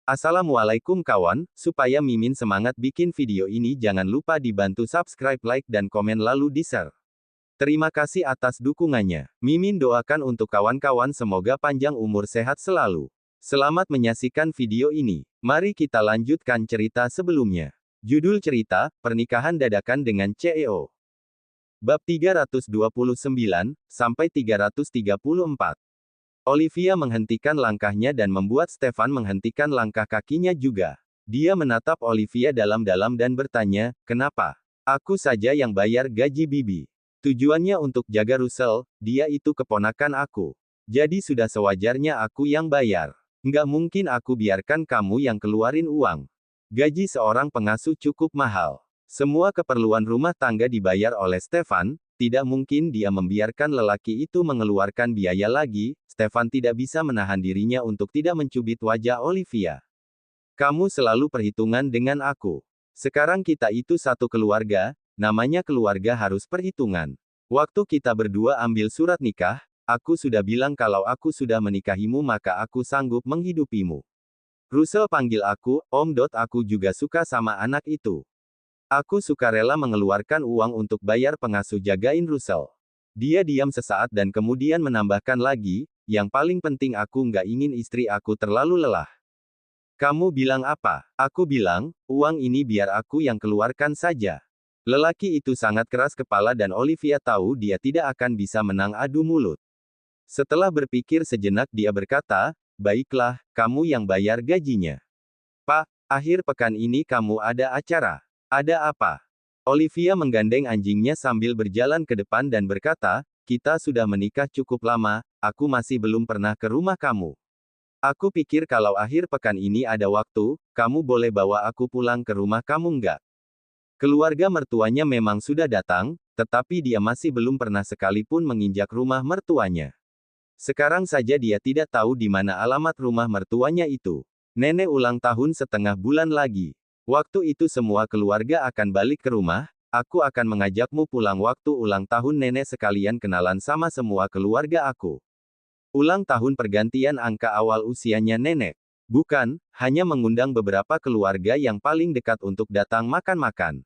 Assalamualaikum kawan, supaya Mimin semangat bikin video ini jangan lupa dibantu subscribe, like dan komen lalu di-share. Terima kasih atas dukungannya. Mimin doakan untuk kawan-kawan semoga panjang umur sehat selalu. Selamat menyaksikan video ini. Mari kita lanjutkan cerita sebelumnya. Judul cerita, Pernikahan Dadakan dengan CEO. Bab 329, sampai 334. Olivia menghentikan langkahnya dan membuat Stefan menghentikan langkah kakinya juga. Dia menatap Olivia dalam-dalam dan bertanya, kenapa? Aku saja yang bayar gaji Bibi. Tujuannya untuk jaga Russell, dia itu keponakan aku. Jadi sudah sewajarnya aku yang bayar. Nggak mungkin aku biarkan kamu yang keluarin uang. Gaji seorang pengasuh cukup mahal. Semua keperluan rumah tangga dibayar oleh Stefan, tidak mungkin dia membiarkan lelaki itu mengeluarkan biaya lagi. Stefan tidak bisa menahan dirinya untuk tidak mencubit wajah Olivia. Kamu selalu perhitungan dengan aku. Sekarang kita itu satu keluarga, namanya keluarga harus perhitungan. Waktu kita berdua ambil surat nikah, aku sudah bilang kalau aku sudah menikahimu maka aku sanggup menghidupimu. Russell panggil aku, Om. Aku juga suka sama anak itu. Aku sukarela mengeluarkan uang untuk bayar pengasuh jagain Russell. Dia diam sesaat dan kemudian menambahkan lagi, yang paling penting aku nggak ingin istri aku terlalu lelah. Kamu bilang apa? Aku bilang, uang ini biar aku yang keluarkan saja. Lelaki itu sangat keras kepala dan Olivia tahu dia tidak akan bisa menang adu mulut. Setelah berpikir sejenak dia berkata, baiklah, kamu yang bayar gajinya. Pak, akhir pekan ini kamu ada acara. Ada apa? Olivia menggandeng anjingnya sambil berjalan ke depan dan berkata, kita sudah menikah cukup lama, aku masih belum pernah ke rumah kamu. Aku pikir kalau akhir pekan ini ada waktu, kamu boleh bawa aku pulang ke rumah kamu nggak? Keluarga mertuanya memang sudah datang, tetapi dia masih belum pernah sekalipun menginjak rumah mertuanya. Sekarang saja dia tidak tahu di mana alamat rumah mertuanya itu. Nenek ulang tahun setengah bulan lagi. Waktu itu semua keluarga akan balik ke rumah, aku akan mengajakmu pulang waktu ulang tahun nenek sekalian kenalan sama semua keluarga aku. Ulang tahun pergantian angka awal usianya nenek. Bukan, hanya mengundang beberapa keluarga yang paling dekat untuk datang makan-makan.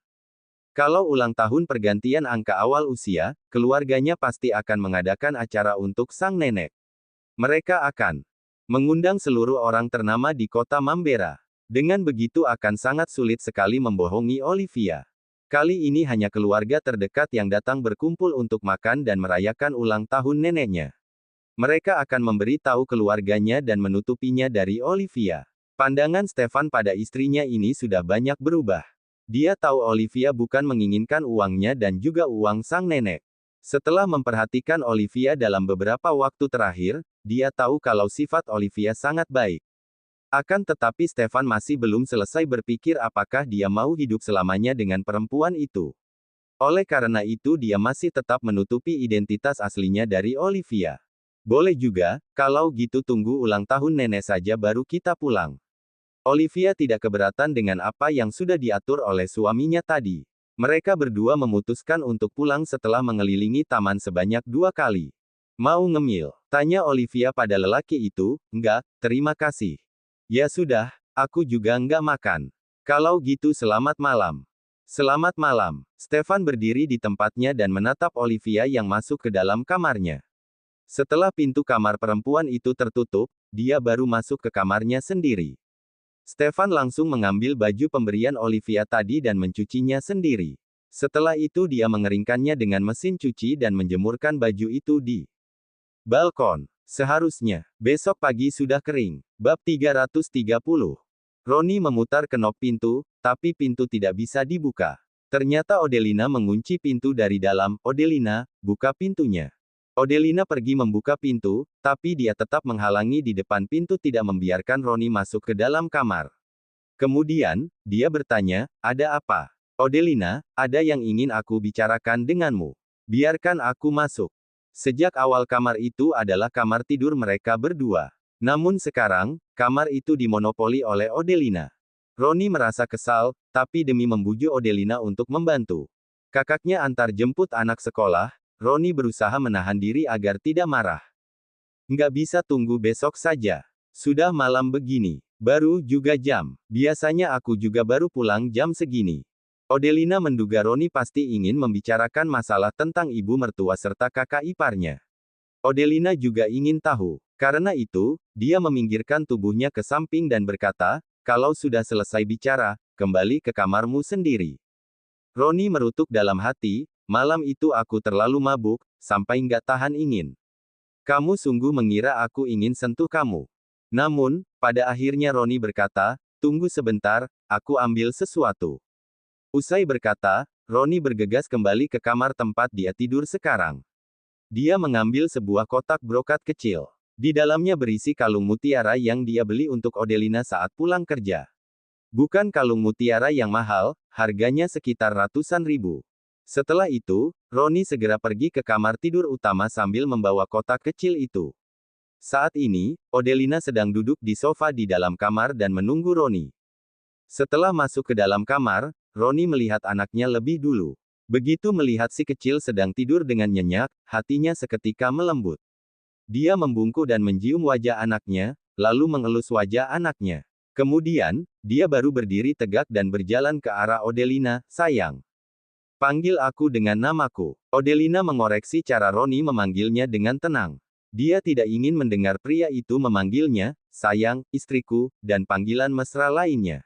Kalau ulang tahun pergantian angka awal usia, keluarganya pasti akan mengadakan acara untuk sang nenek. Mereka akan mengundang seluruh orang ternama di kota Mambera. Dengan begitu akan sangat sulit sekali membohongi Olivia. Kali ini hanya keluarga terdekat yang datang berkumpul untuk makan dan merayakan ulang tahun neneknya. Mereka akan memberi tahu keluarganya dan menutupinya dari Olivia. Pandangan Stefan pada istrinya ini sudah banyak berubah. Dia tahu Olivia bukan menginginkan uangnya dan juga uang sang nenek. Setelah memperhatikan Olivia dalam beberapa waktu terakhir, dia tahu kalau sifat Olivia sangat baik. Akan tetapi Stefan masih belum selesai berpikir apakah dia mau hidup selamanya dengan perempuan itu. Oleh karena itu dia masih tetap menutupi identitas aslinya dari Olivia. Boleh juga, kalau gitu tunggu ulang tahun nenek saja baru kita pulang. Olivia tidak keberatan dengan apa yang sudah diatur oleh suaminya tadi. Mereka berdua memutuskan untuk pulang setelah mengelilingi taman sebanyak 2 kali. Mau ngemil? Tanya Olivia pada lelaki itu. Enggak, terima kasih. Ya sudah, aku juga nggak makan. Kalau gitu selamat malam. Selamat malam. Stefan berdiri di tempatnya dan menatap Olivia yang masuk ke dalam kamarnya. Setelah pintu kamar perempuan itu tertutup, dia baru masuk ke kamarnya sendiri. Stefan langsung mengambil baju pemberian Olivia tadi dan mencucinya sendiri. Setelah itu dia mengeringkannya dengan mesin cuci dan menjemurkan baju itu di balkon. Seharusnya, besok pagi sudah kering. Bab 330. Roni memutar kenop pintu, tapi pintu tidak bisa dibuka. Ternyata Odelina mengunci pintu dari dalam. Odelina, buka pintunya. Odelina pergi membuka pintu, tapi dia tetap menghalangi di depan pintu tidak membiarkan Roni masuk ke dalam kamar. Kemudian, dia bertanya, ada apa? Odelina, ada yang ingin aku bicarakan denganmu. Biarkan aku masuk. Sejak awal kamar itu adalah kamar tidur mereka berdua. Namun sekarang, kamar itu dimonopoli oleh Odelina. Roni merasa kesal, tapi demi membujuk Odelina untuk membantu kakaknya antar jemput anak sekolah, Roni berusaha menahan diri agar tidak marah. Nggak bisa tunggu besok saja. Sudah malam begini. Baru juga jam. Biasanya aku juga baru pulang jam segini. Odelina menduga Roni pasti ingin membicarakan masalah tentang ibu mertua serta kakak iparnya. Odelina juga ingin tahu. Karena itu, dia meminggirkan tubuhnya ke samping dan berkata, kalau sudah selesai bicara, kembali ke kamarmu sendiri. Roni merutuk dalam hati, malam itu aku terlalu mabuk, sampai nggak tahan ingin. Kamu sungguh mengira aku ingin sentuh kamu. Namun, pada akhirnya Roni berkata, tunggu sebentar, aku ambil sesuatu. Usai berkata, Roni bergegas kembali ke kamar tempat dia tidur sekarang. Dia mengambil sebuah kotak brokat kecil. Di dalamnya berisi kalung mutiara yang dia beli untuk Odelina saat pulang kerja. Bukan kalung mutiara yang mahal, harganya sekitar ratusan ribu. Setelah itu, Roni segera pergi ke kamar tidur utama sambil membawa kotak kecil itu. Saat ini, Odelina sedang duduk di sofa di dalam kamar dan menunggu Roni. Setelah masuk ke dalam kamar, Roni melihat anaknya lebih dulu. Begitu melihat si kecil sedang tidur dengan nyenyak, hatinya seketika melembut. Dia membungkuk dan mencium wajah anaknya, lalu mengelus wajah anaknya. Kemudian, dia baru berdiri tegak dan berjalan ke arah Odelina, sayang. Panggil aku dengan namaku. Odelina mengoreksi cara Roni memanggilnya dengan tenang. Dia tidak ingin mendengar pria itu memanggilnya, sayang, istriku, dan panggilan mesra lainnya.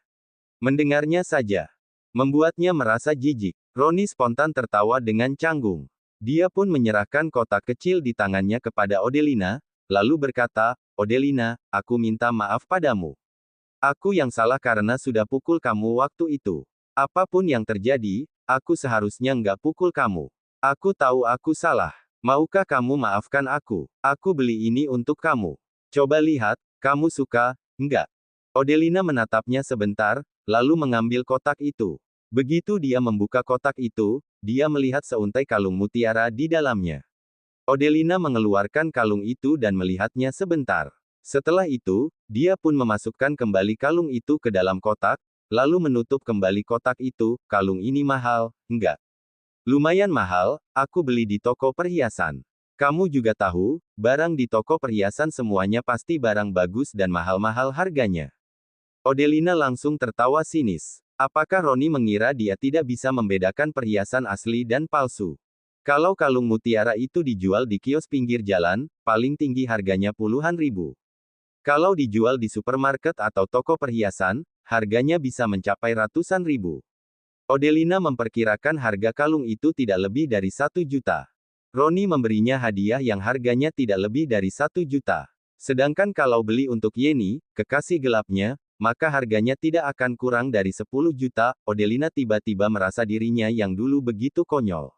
Mendengarnya saja membuatnya merasa jijik. Roni spontan tertawa dengan canggung. Dia pun menyerahkan kotak kecil di tangannya kepada Odelina, lalu berkata, Odelina, aku minta maaf padamu. Aku yang salah karena sudah pukul kamu waktu itu. Apapun yang terjadi, aku seharusnya nggak pukul kamu. Aku tahu aku salah. Maukah kamu maafkan aku? Aku beli ini untuk kamu. Coba lihat, kamu suka, enggak? Odelina menatapnya sebentar, lalu mengambil kotak itu. Begitu dia membuka kotak itu, dia melihat seuntai kalung mutiara di dalamnya. Odelina mengeluarkan kalung itu dan melihatnya sebentar. Setelah itu, dia pun memasukkan kembali kalung itu ke dalam kotak, lalu menutup kembali kotak itu. Kalung ini mahal, enggak? Lumayan mahal, aku beli di toko perhiasan. Kamu juga tahu, barang di toko perhiasan semuanya pasti barang bagus dan mahal-mahal harganya. Odelina langsung tertawa sinis. Apakah Roni mengira dia tidak bisa membedakan perhiasan asli dan palsu? Kalau kalung mutiara itu dijual di kios pinggir jalan, paling tinggi harganya puluhan ribu. Kalau dijual di supermarket atau toko perhiasan, harganya bisa mencapai ratusan ribu. Odelina memperkirakan harga kalung itu tidak lebih dari 1 juta. Roni memberinya hadiah yang harganya tidak lebih dari 1 juta. Sedangkan kalau beli untuk Yeni, kekasih gelapnya, maka harganya tidak akan kurang dari 10 juta. Odelina tiba-tiba merasa dirinya yang dulu begitu konyol.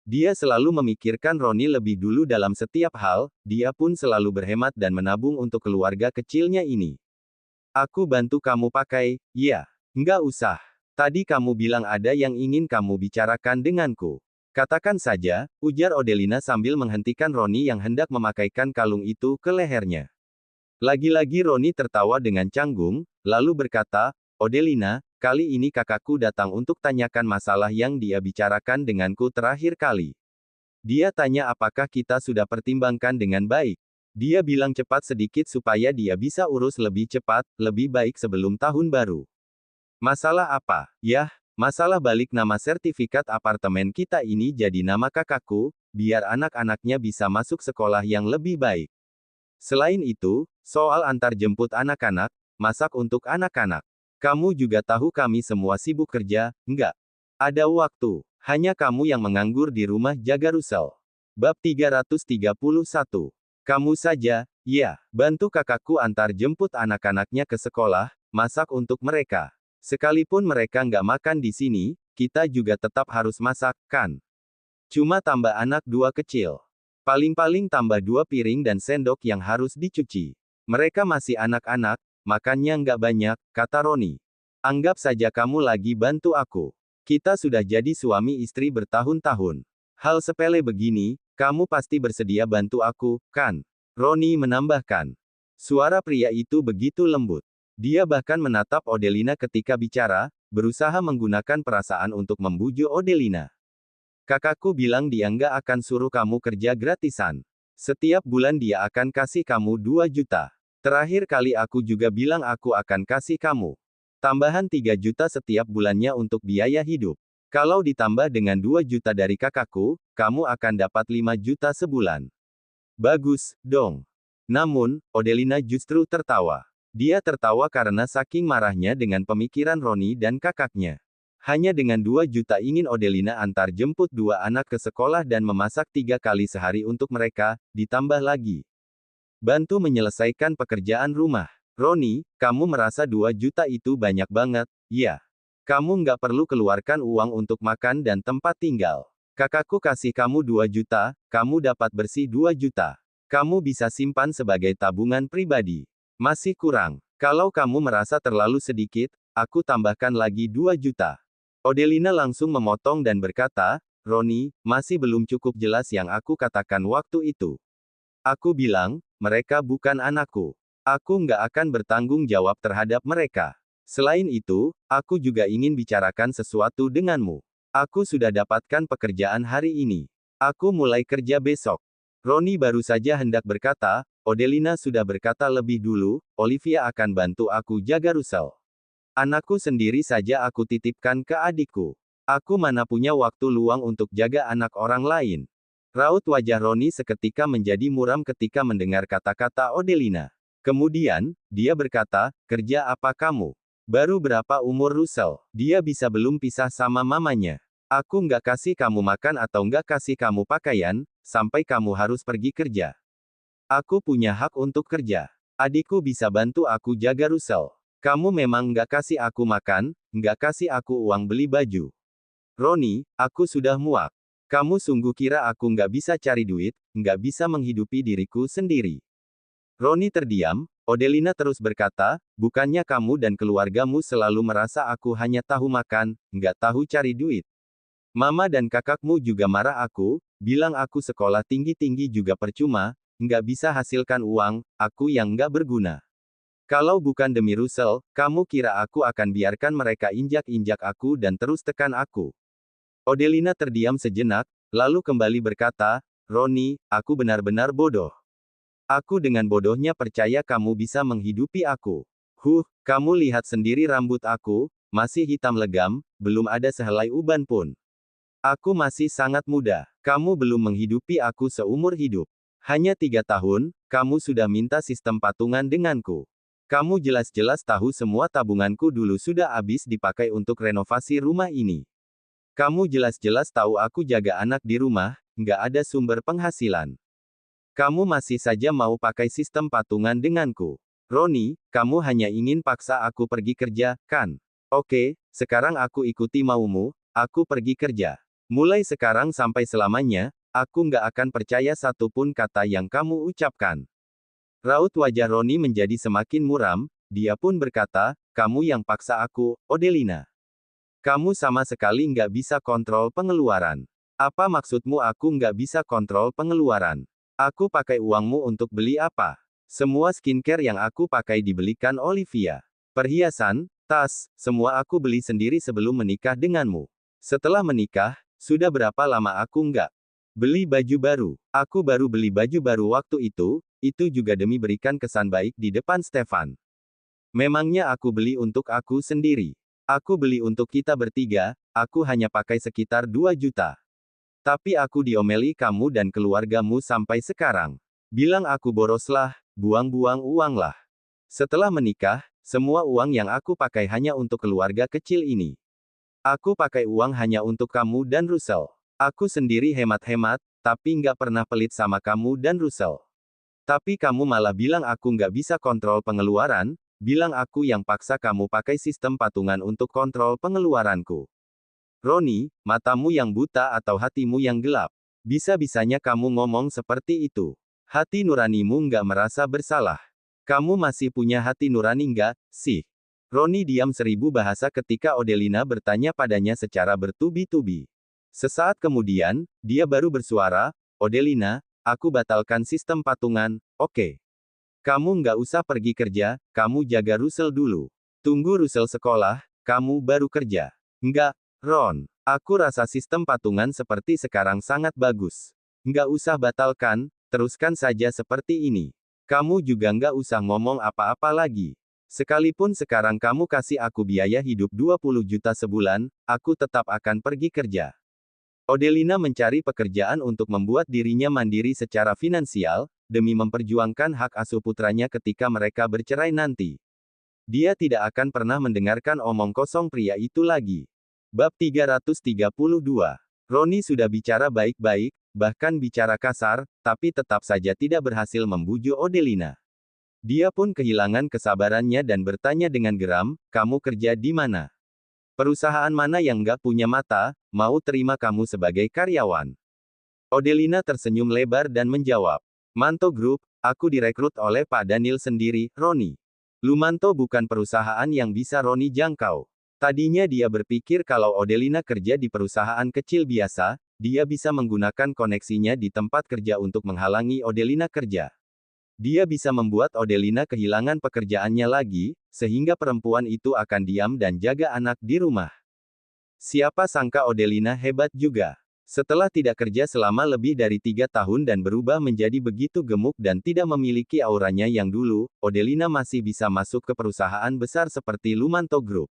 Dia selalu memikirkan Roni lebih dulu dalam setiap hal, dia pun selalu berhemat dan menabung untuk keluarga kecilnya ini. Aku bantu kamu pakai, ya. Nggak usah. Tadi kamu bilang ada yang ingin kamu bicarakan denganku. Katakan saja, ujar Odelina sambil menghentikan Roni yang hendak memakaikan kalung itu ke lehernya. Lagi-lagi Roni tertawa dengan canggung, lalu berkata, Odelina, kali ini kakakku datang untuk tanyakan masalah yang dia bicarakan denganku terakhir kali. Dia tanya apakah kita sudah pertimbangkan dengan baik. Dia bilang cepat sedikit supaya dia bisa urus lebih cepat, lebih baik sebelum tahun baru. Masalah apa? Yah, masalah balik nama sertifikat apartemen kita ini jadi nama kakakku, biar anak-anaknya bisa masuk sekolah yang lebih baik. Selain itu, soal antar jemput anak-anak, masak untuk anak-anak. Kamu juga tahu kami semua sibuk kerja, enggak? Ada waktu. Hanya kamu yang menganggur di rumah jaga Rusel. Bab 331. Kamu saja, ya, bantu kakakku antar jemput anak-anaknya ke sekolah, masak untuk mereka. Sekalipun mereka nggak makan di sini, kita juga tetap harus masak, kan? Cuma tambah anak 2 kecil. Paling-paling tambah 2 piring dan sendok yang harus dicuci. Mereka masih anak-anak, makannya nggak banyak, kata Roni. Anggap saja kamu lagi bantu aku. Kita sudah jadi suami istri bertahun-tahun. Hal sepele begini, kamu pasti bersedia bantu aku, kan? Roni menambahkan. Suara pria itu begitu lembut. Dia bahkan menatap Odelina ketika bicara, berusaha menggunakan perasaan untuk membujuk Odelina. Kakakku bilang dia nggak akan suruh kamu kerja gratisan. Setiap bulan dia akan kasih kamu 2 juta. Terakhir kali aku juga bilang aku akan kasih kamu tambahan 3 juta setiap bulannya untuk biaya hidup. Kalau ditambah dengan 2 juta dari kakakku, kamu akan dapat 5 juta sebulan. Bagus, dong. Namun, Odelina justru tertawa. Dia tertawa karena saking marahnya dengan pemikiran Roni dan kakaknya. Hanya dengan 2 juta ingin Odelina antar jemput 2 anak ke sekolah dan memasak 3 kali sehari untuk mereka, ditambah lagi bantu menyelesaikan pekerjaan rumah. Roni, kamu merasa 2 juta itu banyak banget, ya? Kamu nggak perlu keluarkan uang untuk makan dan tempat tinggal. Kakakku kasih kamu 2 juta, kamu dapat bersih 2 juta. Kamu bisa simpan sebagai tabungan pribadi. Masih kurang. Kalau kamu merasa terlalu sedikit, aku tambahkan lagi 2 juta. Odelina langsung memotong dan berkata, Roni, masih belum cukup jelas yang aku katakan waktu itu. Aku bilang, mereka bukan anakku. Aku nggak akan bertanggung jawab terhadap mereka. Selain itu, aku juga ingin bicarakan sesuatu denganmu. Aku sudah dapatkan pekerjaan hari ini. Aku mulai kerja besok. Roni baru saja hendak berkata, Odelina sudah berkata lebih dulu, Olivia akan bantu aku jaga Russell. Anakku sendiri saja aku titipkan ke adikku. Aku mana punya waktu luang untuk jaga anak orang lain. Raut wajah Roni seketika menjadi muram ketika mendengar kata-kata Odelina. Kemudian, dia berkata, kerja apa kamu? Baru berapa umur Russell? Dia bisa belum pisah sama mamanya. Aku nggak kasih kamu makan atau nggak kasih kamu pakaian, sampai kamu harus pergi kerja. Aku punya hak untuk kerja. Adikku bisa bantu aku jaga Russell. Kamu memang nggak kasih aku makan, nggak kasih aku uang beli baju. Roni, aku sudah muak. Kamu sungguh kira aku nggak bisa cari duit, nggak bisa menghidupi diriku sendiri. Roni terdiam, Odelina terus berkata, bukannya kamu dan keluargamu selalu merasa aku hanya tahu makan, nggak tahu cari duit. Mama dan kakakmu juga marah aku, bilang aku sekolah tinggi-tinggi juga percuma, nggak bisa hasilkan uang, aku yang nggak berguna. Kalau bukan demi Russell, kamu kira aku akan biarkan mereka injak-injak aku dan terus tekan aku? Odelina terdiam sejenak, lalu kembali berkata, Roni, aku benar-benar bodoh. Aku dengan bodohnya percaya kamu bisa menghidupi aku. Kamu lihat sendiri rambut aku, masih hitam legam, belum ada sehelai uban pun. Aku masih sangat muda. Kamu belum menghidupi aku seumur hidup. Hanya 3 tahun, kamu sudah minta sistem patungan denganku. Kamu jelas-jelas tahu semua tabunganku dulu sudah habis dipakai untuk renovasi rumah ini. Kamu jelas-jelas tahu aku jaga anak di rumah, nggak ada sumber penghasilan. Kamu masih saja mau pakai sistem patungan denganku. Roni, kamu hanya ingin paksa aku pergi kerja, kan? Oke, sekarang aku ikuti maumu, aku pergi kerja. Mulai sekarang sampai selamanya, aku nggak akan percaya satupun kata yang kamu ucapkan. Raut wajah Roni menjadi semakin muram, dia pun berkata, kamu yang paksa aku, Odelina. Kamu sama sekali nggak bisa kontrol pengeluaran. Apa maksudmu aku nggak bisa kontrol pengeluaran? Aku pakai uangmu untuk beli apa? Semua skincare yang aku pakai dibelikan Olivia. Perhiasan, tas, semua aku beli sendiri sebelum menikah denganmu. Setelah menikah, sudah berapa lama aku nggak beli baju baru? Aku baru beli baju baru waktu itu juga demi berikan kesan baik di depan Stefan. Memangnya aku beli untuk aku sendiri? Aku beli untuk kita bertiga, aku hanya pakai sekitar 2 juta. Tapi aku diomeli kamu dan keluargamu sampai sekarang. Bilang aku boroslah, buang-buang uanglah. Setelah menikah, semua uang yang aku pakai hanya untuk keluarga kecil ini. Aku pakai uang hanya untuk kamu dan Russell. Aku sendiri hemat-hemat, tapi nggak pernah pelit sama kamu dan Russell. Tapi kamu malah bilang aku nggak bisa kontrol pengeluaran, bilang aku yang paksa kamu pakai sistem patungan untuk kontrol pengeluaranku. Roni, matamu yang buta atau hatimu yang gelap? Bisa-bisanya kamu ngomong seperti itu. Hati nuranimu nggak merasa bersalah. Kamu masih punya hati nurani nggak, sih? Roni diam 1000 bahasa ketika Odelina bertanya padanya secara bertubi-tubi. Sesaat kemudian, dia baru bersuara, Odelina, aku batalkan sistem patungan, oke. Kamu nggak usah pergi kerja, kamu jaga Russell dulu. Tunggu Russell sekolah, kamu baru kerja. Nggak, Ron. Aku rasa sistem patungan seperti sekarang sangat bagus. Nggak usah batalkan, teruskan saja seperti ini. Kamu juga nggak usah ngomong apa-apa lagi. Sekalipun sekarang kamu kasih aku biaya hidup 20 juta sebulan, aku tetap akan pergi kerja. Odelina mencari pekerjaan untuk membuat dirinya mandiri secara finansial, demi memperjuangkan hak asuh putranya ketika mereka bercerai nanti. Dia tidak akan pernah mendengarkan omong kosong pria itu lagi. Bab 332. Roni sudah bicara baik-baik, bahkan bicara kasar, tapi tetap saja tidak berhasil membujuk Odelina. Dia pun kehilangan kesabarannya dan bertanya dengan geram, kamu kerja di mana? Perusahaan mana yang nggak punya mata, mau terima kamu sebagai karyawan? Odelina tersenyum lebar dan menjawab, Manto Group, aku direkrut oleh Pak Daniel sendiri, Roni. Lumanto bukan perusahaan yang bisa Roni jangkau. Tadinya dia berpikir kalau Odelina kerja di perusahaan kecil biasa, dia bisa menggunakan koneksinya di tempat kerja untuk menghalangi Odelina kerja. Dia bisa membuat Odelina kehilangan pekerjaannya lagi, sehingga perempuan itu akan diam dan jaga anak di rumah. Siapa sangka Odelina hebat juga. Setelah tidak kerja selama lebih dari 3 tahun dan berubah menjadi begitu gemuk dan tidak memiliki auranya yang dulu, Odelina masih bisa masuk ke perusahaan besar seperti Lumanto Group.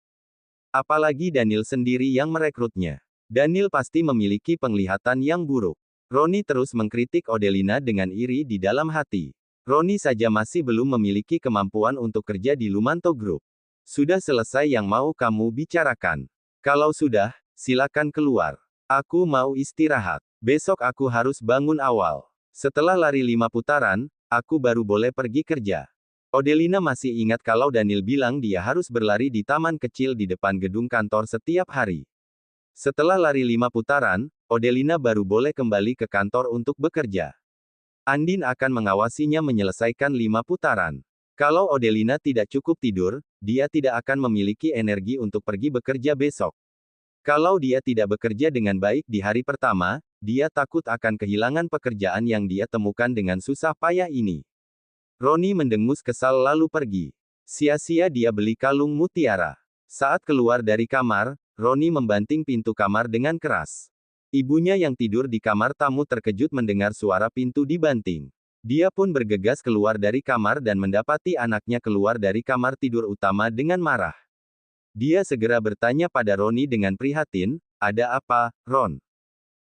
Apalagi Daniel sendiri yang merekrutnya. Daniel pasti memiliki penglihatan yang buruk. Roni terus mengkritik Odelina dengan iri di dalam hati. Roni saja masih belum memiliki kemampuan untuk kerja di Lumanto Group. Sudah selesai yang mau kamu bicarakan? Kalau sudah, silakan keluar. Aku mau istirahat. Besok aku harus bangun awal. Setelah lari 5 putaran, aku baru boleh pergi kerja. Odelina masih ingat kalau Daniel bilang dia harus berlari di taman kecil di depan gedung kantor setiap hari. Setelah lari 5 putaran, Odelina baru boleh kembali ke kantor untuk bekerja. Andin akan mengawasinya menyelesaikan 5 putaran. Kalau Odelina tidak cukup tidur, dia tidak akan memiliki energi untuk pergi bekerja besok. Kalau dia tidak bekerja dengan baik di hari pertama, dia takut akan kehilangan pekerjaan yang dia temukan dengan susah payah ini. Roni mendengus kesal lalu pergi. Sia-sia dia beli kalung mutiara. Saat keluar dari kamar, Roni membanting pintu kamar dengan keras. Ibunya yang tidur di kamar tamu terkejut mendengar suara pintu dibanting. Dia pun bergegas keluar dari kamar dan mendapati anaknya keluar dari kamar tidur utama dengan marah. Dia segera bertanya pada Roni dengan prihatin, ada apa, Ron?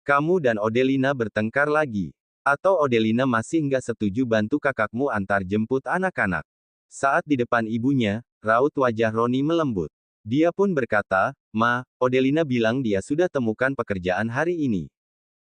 Kamu dan Odelina bertengkar lagi? Atau Odelina masih nggak setuju bantu kakakmu antar jemput anak-anak? Saat di depan ibunya, raut wajah Roni melembut. Dia pun berkata, Ma, Odelina bilang dia sudah temukan pekerjaan hari ini.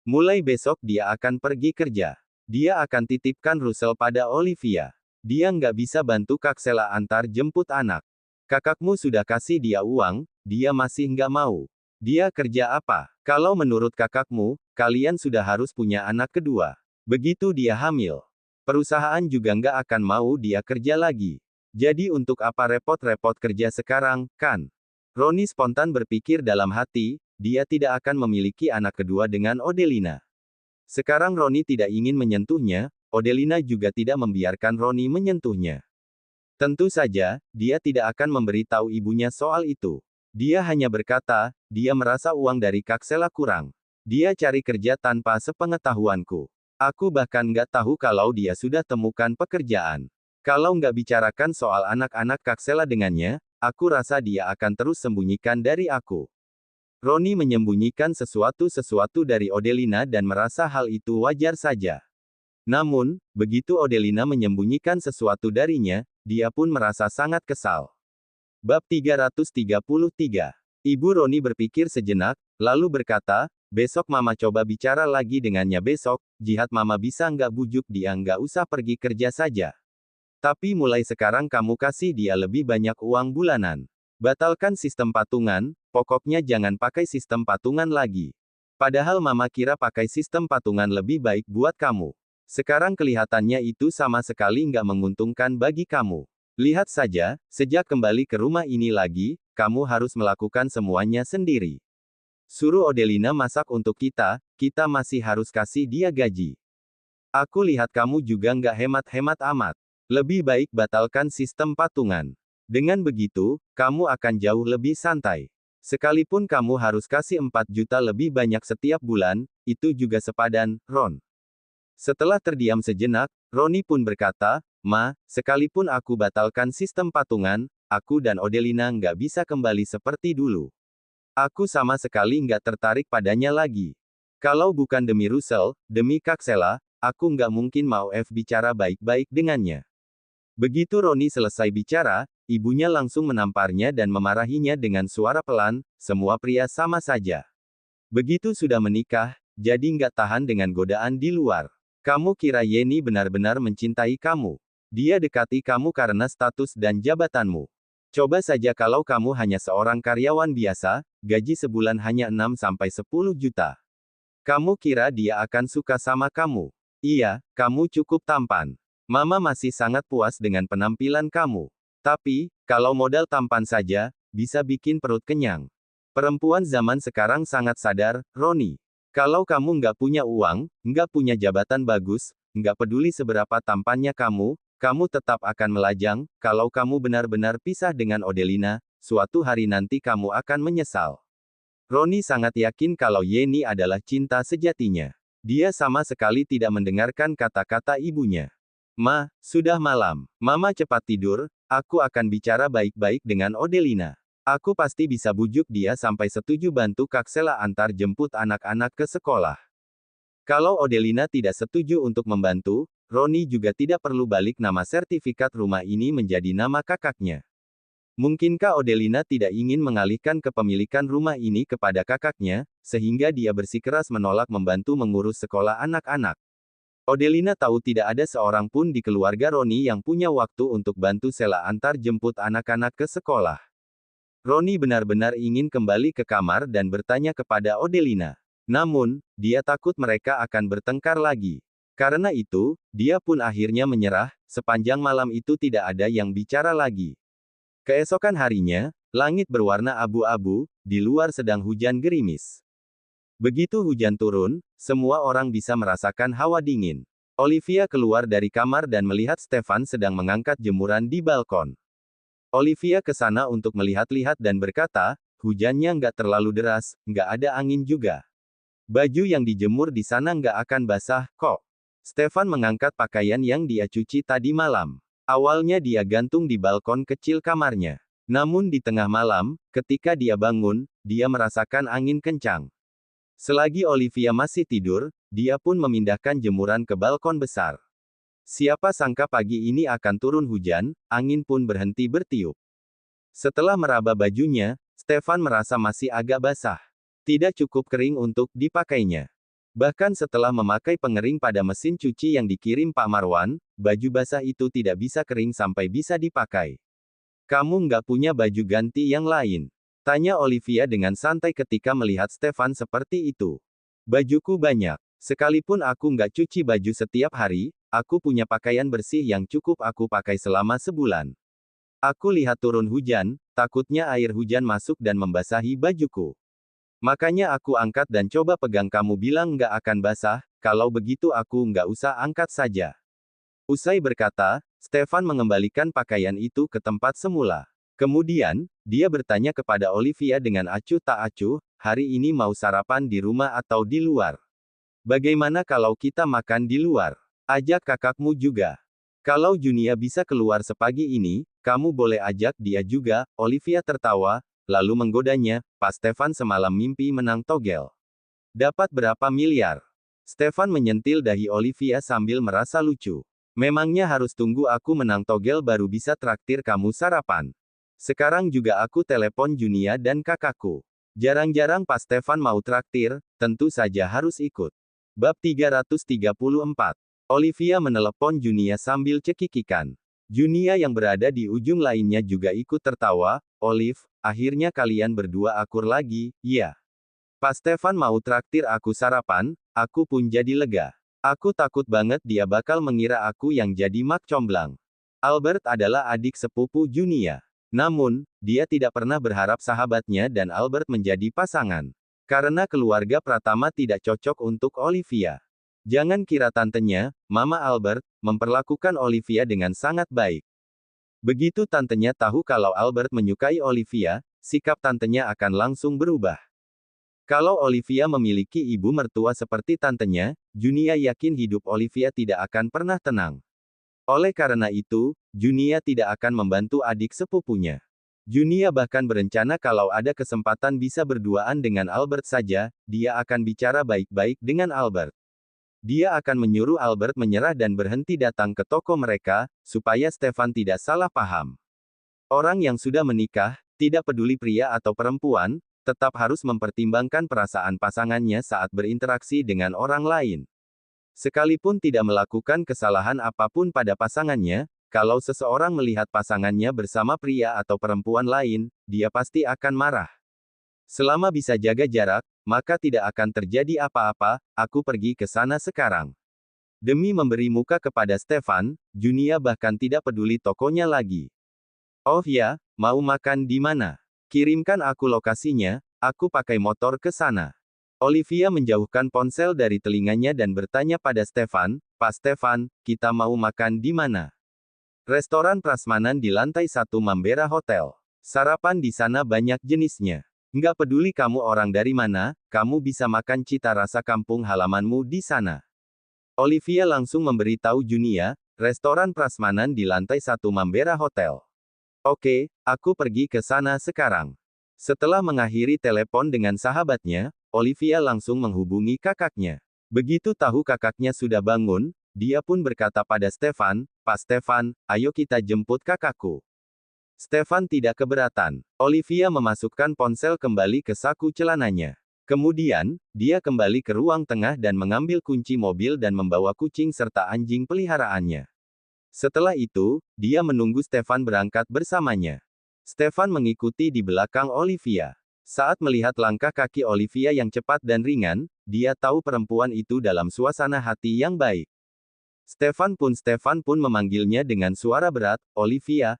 Mulai besok dia akan pergi kerja. Dia akan titipkan Russell pada Olivia. Dia nggak bisa bantu Kak Sela antar jemput anak. Kakakmu sudah kasih dia uang, dia masih nggak mau. Dia kerja apa? Kalau menurut kakakmu, kalian sudah harus punya anak kedua. Begitu dia hamil, perusahaan juga nggak akan mau dia kerja lagi. Jadi untuk apa repot-repot kerja sekarang, kan? Roni spontan berpikir dalam hati, dia tidak akan memiliki anak kedua dengan Odelina. Sekarang Roni tidak ingin menyentuhnya, Odelina juga tidak membiarkan Roni menyentuhnya. Tentu saja, dia tidak akan memberitahu ibunya soal itu. Dia hanya berkata, dia merasa uang dari Kak Sela kurang. Dia cari kerja tanpa sepengetahuanku. Aku bahkan nggak tahu kalau dia sudah temukan pekerjaan. Kalau nggak bicarakan soal anak-anak Kak Sela dengannya, aku rasa dia akan terus sembunyikan dari aku. Roni menyembunyikan sesuatu dari Odelina dan merasa hal itu wajar saja. Namun, begitu Odelina menyembunyikan sesuatu darinya, dia pun merasa sangat kesal. Bab 333. Ibu Roni berpikir sejenak, lalu berkata, besok mama coba bicara lagi dengannya besok, jihad mama bisa nggak bujuk dia nggak usah pergi kerja saja. Tapi mulai sekarang kamu kasih dia lebih banyak uang bulanan. Batalkan sistem patungan, pokoknya jangan pakai sistem patungan lagi. Padahal mama kira pakai sistem patungan lebih baik buat kamu. Sekarang kelihatannya itu sama sekali nggak menguntungkan bagi kamu. Lihat saja, sejak kembali ke rumah ini lagi, kamu harus melakukan semuanya sendiri. Suruh Odelina masak untuk kita masih harus kasih dia gaji. Aku lihat kamu juga nggak hemat-hemat amat. Lebih baik batalkan sistem patungan. Dengan begitu, kamu akan jauh lebih santai. Sekalipun kamu harus kasih 4 juta lebih banyak setiap bulan, itu juga sepadan, Ron. Setelah terdiam sejenak, Roni pun berkata, Ma, sekalipun aku batalkan sistem patungan, aku dan Odelina nggak bisa kembali seperti dulu. Aku sama sekali nggak tertarik padanya lagi. Kalau bukan demi Russell, demi Kak Sela, aku nggak mungkin mau bicara baik-baik dengannya. Begitu Roni selesai bicara, ibunya langsung menamparnya dan memarahinya dengan suara pelan, semua pria sama saja. Begitu sudah menikah, jadi nggak tahan dengan godaan di luar. Kamu kira Yeni benar-benar mencintai kamu? Dia dekati kamu karena status dan jabatanmu. Coba saja kalau kamu hanya seorang karyawan biasa, gaji sebulan hanya 6-10 juta. Kamu kira dia akan suka sama kamu? Iya, kamu cukup tampan. Mama masih sangat puas dengan penampilan kamu. Tapi, kalau modal tampan saja, bisa bikin perut kenyang. Perempuan zaman sekarang sangat sadar, Roni. Kalau kamu nggak punya uang, nggak punya jabatan bagus, nggak peduli seberapa tampannya kamu tetap akan melajang. Kalau kamu benar-benar pisah dengan Odelina, suatu hari nanti kamu akan menyesal. Roni sangat yakin kalau Yeni adalah cinta sejatinya. Dia sama sekali tidak mendengarkan kata-kata ibunya. Ma, sudah malam. Mama cepat tidur, aku akan bicara baik-baik dengan Odelina. Aku pasti bisa bujuk dia sampai setuju bantu Kak Sela antar jemput anak-anak ke sekolah. Kalau Odelina tidak setuju untuk membantu, Roni juga tidak perlu balik nama sertifikat rumah ini menjadi nama kakaknya. Mungkinkah Odelina tidak ingin mengalihkan kepemilikan rumah ini kepada kakaknya, sehingga dia bersikeras menolak membantu mengurus sekolah anak-anak? Odelina tahu tidak ada seorang pun di keluarga Roni yang punya waktu untuk bantu Sela antar jemput anak-anak ke sekolah. Roni benar-benar ingin kembali ke kamar dan bertanya kepada Odelina. Namun, dia takut mereka akan bertengkar lagi. Karena itu, dia pun akhirnya menyerah. Sepanjang malam itu tidak ada yang bicara lagi. Keesokan harinya, langit berwarna abu-abu, di luar sedang hujan gerimis. Begitu hujan turun, semua orang bisa merasakan hawa dingin. Olivia keluar dari kamar dan melihat Stefan sedang mengangkat jemuran di balkon. Olivia ke sana untuk melihat-lihat dan berkata, hujannya nggak terlalu deras, nggak ada angin juga. Baju yang dijemur di sana nggak akan basah, kok. Stefan mengangkat pakaian yang dia cuci tadi malam. Awalnya dia gantung di balkon kecil kamarnya. Namun di tengah malam, ketika dia bangun, dia merasakan angin kencang. Selagi Olivia masih tidur, dia pun memindahkan jemuran ke balkon besar. Siapa sangka pagi ini akan turun hujan, angin pun berhenti bertiup. Setelah meraba bajunya, Stefan merasa masih agak basah. Tidak cukup kering untuk dipakainya. Bahkan setelah memakai pengering pada mesin cuci yang dikirim Pak Marwan, baju basah itu tidak bisa kering sampai bisa dipakai. Kamu nggak punya baju ganti yang lain? Tanya Olivia dengan santai ketika melihat Stefan seperti itu. Bajuku banyak. Sekalipun aku nggak cuci baju setiap hari, aku punya pakaian bersih yang cukup aku pakai selama sebulan. Aku lihat turun hujan, takutnya air hujan masuk dan membasahi bajuku. Makanya aku angkat dan coba pegang, kamu bilang nggak akan basah, kalau begitu aku nggak usah angkat saja. Usai berkata, Stefan mengembalikan pakaian itu ke tempat semula. Kemudian, dia bertanya kepada Olivia dengan acuh tak acuh, hari ini mau sarapan di rumah atau di luar? Bagaimana kalau kita makan di luar? Ajak kakakmu juga. Kalau Junia bisa keluar sepagi ini, kamu boleh ajak dia juga. Olivia tertawa, lalu menggodanya, Pak Stefan semalam mimpi menang togel. Dapat berapa miliar? Stefan menyentil dahi Olivia sambil merasa lucu. Memangnya harus tunggu aku menang togel baru bisa traktir kamu sarapan? Sekarang juga aku telepon Junia dan kakakku. Jarang-jarang Pak Stefan mau traktir, tentu saja harus ikut. Bab 334. Olivia menelepon Junia sambil cekikikan. Junia yang berada di ujung lainnya juga ikut tertawa, Olive, akhirnya kalian berdua akur lagi, ya. Pak Stefan mau traktir aku sarapan, aku pun jadi lega. Aku takut banget dia bakal mengira aku yang jadi mak comblang. Albert adalah adik sepupu Junia. Namun, dia tidak pernah berharap sahabatnya dan Albert menjadi pasangan. Karena keluarga Pratama tidak cocok untuk Olivia. Jangan kira tantenya, Mama Albert, memperlakukan Olivia dengan sangat baik. Begitu tantenya tahu kalau Albert menyukai Olivia, sikap tantenya akan langsung berubah. Kalau Olivia memiliki ibu mertua seperti tantenya, Junia yakin hidup Olivia tidak akan pernah tenang. Oleh karena itu, Junia tidak akan membantu adik sepupunya. Junia bahkan berencana kalau ada kesempatan bisa berduaan dengan Albert saja, dia akan bicara baik-baik dengan Albert. Dia akan menyuruh Albert menyerah dan berhenti datang ke toko mereka, supaya Stefan tidak salah paham. Orang yang sudah menikah, tidak peduli pria atau perempuan, tetap harus mempertimbangkan perasaan pasangannya saat berinteraksi dengan orang lain. Sekalipun tidak melakukan kesalahan apapun pada pasangannya, kalau seseorang melihat pasangannya bersama pria atau perempuan lain, dia pasti akan marah. Selama bisa jaga jarak, maka tidak akan terjadi apa-apa, aku pergi ke sana sekarang. Demi memberi muka kepada Stefan, Junia bahkan tidak peduli tokonya lagi. Oh ya, mau makan di mana? Kirimkan aku lokasinya, aku pakai motor ke sana. Olivia menjauhkan ponsel dari telinganya dan bertanya pada Stefan, Pak Stefan, kita mau makan di mana? Restoran prasmanan di lantai 1 Mambera Hotel. Sarapan di sana banyak jenisnya. Nggak peduli kamu orang dari mana, kamu bisa makan cita rasa kampung halamanmu di sana. Olivia langsung memberitahu Junia, restoran prasmanan di lantai 1 Mambera Hotel. Oke, aku pergi ke sana sekarang. Setelah mengakhiri telepon dengan sahabatnya, Olivia langsung menghubungi kakaknya. Begitu tahu kakaknya sudah bangun, dia pun berkata pada Stefan, Pak Stefan, ayo kita jemput kakakku. Stefan tidak keberatan. Olivia memasukkan ponsel kembali ke saku celananya. Kemudian, dia kembali ke ruang tengah dan mengambil kunci mobil dan membawa kucing serta anjing peliharaannya. Setelah itu, dia menunggu Stefan berangkat bersamanya. Stefan mengikuti di belakang Olivia. Saat melihat langkah kaki Olivia yang cepat dan ringan, dia tahu perempuan itu dalam suasana hati yang baik. Stefan pun memanggilnya dengan suara berat, Olivia,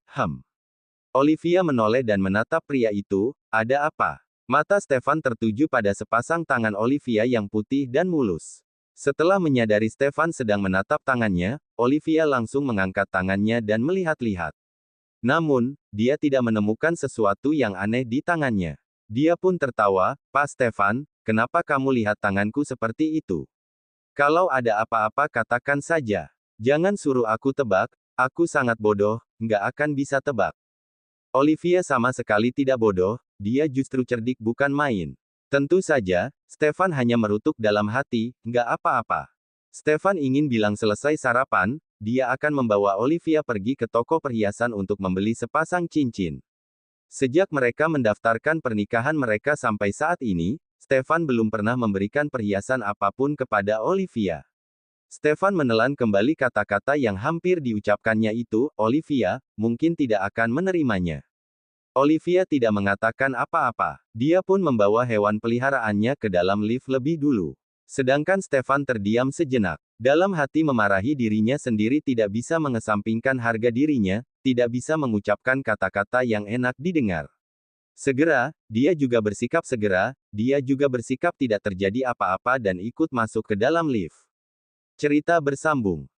Olivia menoleh dan menatap pria itu, ada apa? Mata Stefan tertuju pada sepasang tangan Olivia yang putih dan mulus. Setelah menyadari Stefan sedang menatap tangannya, Olivia langsung mengangkat tangannya dan melihat-lihat. Namun, dia tidak menemukan sesuatu yang aneh di tangannya. Dia pun tertawa, Pak Stefan, kenapa kamu lihat tanganku seperti itu? Kalau ada apa-apa katakan saja. Jangan suruh aku tebak, aku sangat bodoh, nggak akan bisa tebak. Olivia sama sekali tidak bodoh, dia justru cerdik bukan main. Tentu saja, Stefan hanya merutuk dalam hati, nggak apa-apa. Stefan ingin bilang selesai sarapan, dia akan membawa Olivia pergi ke toko perhiasan untuk membeli sepasang cincin. Sejak mereka mendaftarkan pernikahan mereka sampai saat ini, Stefan belum pernah memberikan perhiasan apapun kepada Olivia. Stefan menelan kembali kata-kata yang hampir diucapkannya itu, Olivia, mungkin tidak akan menerimanya. Olivia tidak mengatakan apa-apa. Dia pun membawa hewan peliharaannya ke dalam lift lebih dulu. Sedangkan Stefan terdiam sejenak. Dalam hati memarahi dirinya sendiri tidak bisa mengesampingkan harga dirinya, tidak bisa mengucapkan kata-kata yang enak didengar. Segera, dia juga bersikap tidak terjadi apa-apa dan ikut masuk ke dalam lift. Cerita bersambung.